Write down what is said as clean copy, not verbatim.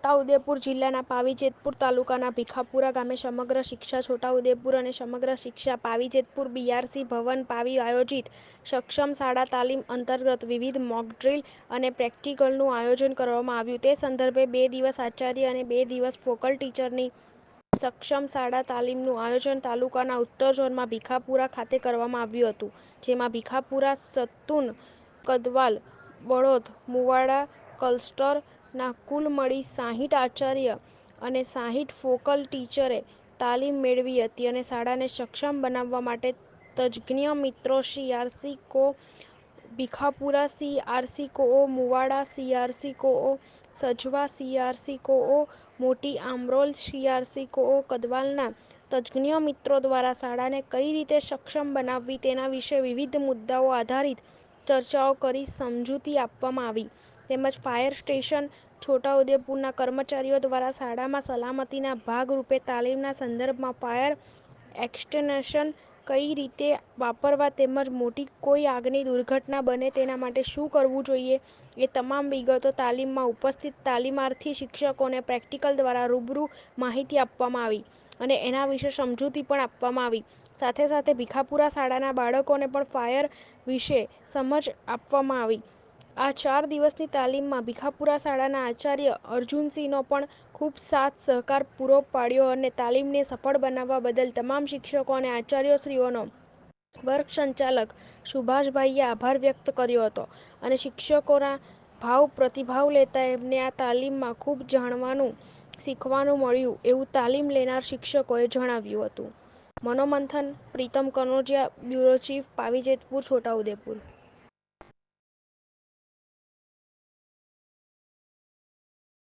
છોટાઉદેપુર જિલ્લાના પાવીજેતપુર તાલુકાના ભીખાપુરા ગામે સમગ્ર શિક્ષા છોટાઉદેપુર અને સમગ્ર શિક્ષા પાવીજેતપુર બીઆરસી ભવન પાવી આયોજિત સક્ષમ શાળા તાલીમ અંતર્ગત વિવિધ મોક ડ્રીલ અને પ્રેક્ટિકલનું આયોજન કરવામાં આવ્યું. તે સંદર્ભે 2 દિવસ આચાર્ય અને 2 દિવસ ફોકલ ટીચરની સક્ષમ શાળા તાલીમનું આયોજન તાલુકાના ઉત્તર ઝોનમાં ભીખાપુરા ખાતે કરવામાં આવ્યું હતું. જેમાં ભીખાપુરા, સતુન, કદવાલ, બળોદ, મુવાડા ક્લસ્ટર ના કુલ મળી 60 આચાર્ય અને 60 ફોકલ ટીચરે તાલીમ મેળવી હતી અને શાળાને સક્ષમ બનાવવા માટે તજજ્ઞ મિત્રો સીઆરસી કો. ભીખાપુરા સીઆરસી કોઓ, મુવાડા સીઆરસી કોઓ, સજવા સીઆરસી કોઓ, મોટી આમરોલ સીઆરસી કોઓ, કદવાલના તજજ્ઞ મિત્રો દ્વારા શાળાને કઈ રીતે સક્ષમ બનાવવી તેના વિશે વિવિધ મુદ્દાઓ આધારિત ચર્ચાઓ કરી સમજૂતી આપવામાં આવી. તેમજ ફાયર સ્ટેશન છોટાઉદેપુરના કર્મચારીઓ દ્વારા શાળામાં સલામતીના ભાગરૂપે તાલીમના સંદર્ભમાં ફાયર એક્સટેન્શન કઈ રીતે વાપરવા તેમજ મોટી કોઈ આગની દુર્ઘટના બને તેના માટે શું કરવું જોઈએ એ તમામ વિગતો તાલીમમાં ઉપસ્થિત તાલીમાર્થી શિક્ષકોને પ્રેક્ટિકલ દ્વારા રૂબરૂ માહિતી આપવામાં આવી અને એના વિશે સમજૂતી પણ આપવામાં આવી. સાથે સાથે ભીખાપુરા શાળાના બાળકોને પણ ફાયર વિશે સમજ આપવામાં આવી. આ 4 દિવસની તાલીમમાં ભીખાપુરા શાળાના આચાર્ય અર્જુનસિંહનો પણ ખૂબ સાથ સહકાર પૂરો પાડ્યો અને તાલીમને સફળ બનાવવા બદલ તમામ શિક્ષકો અને આચાર્યશ્રીઓનો વર્ગ સંચાલક સુભાષભાઈએ આભાર વ્યક્ત કર્યો હતો અને શિક્ષકોના ભાવ પ્રતિભાવ લેતા એમને આ તાલીમમાં ખૂબ જાણવાનું શીખવાનું મળ્યું એવું તાલીમ લેનાર શિક્ષકોએ જણાવ્યું હતું. મનોમંથન પ્રીતમ કનોજિયા, બ્યુરો ચીફ, પાવીજેતપુર, છોટાઉદેપુર।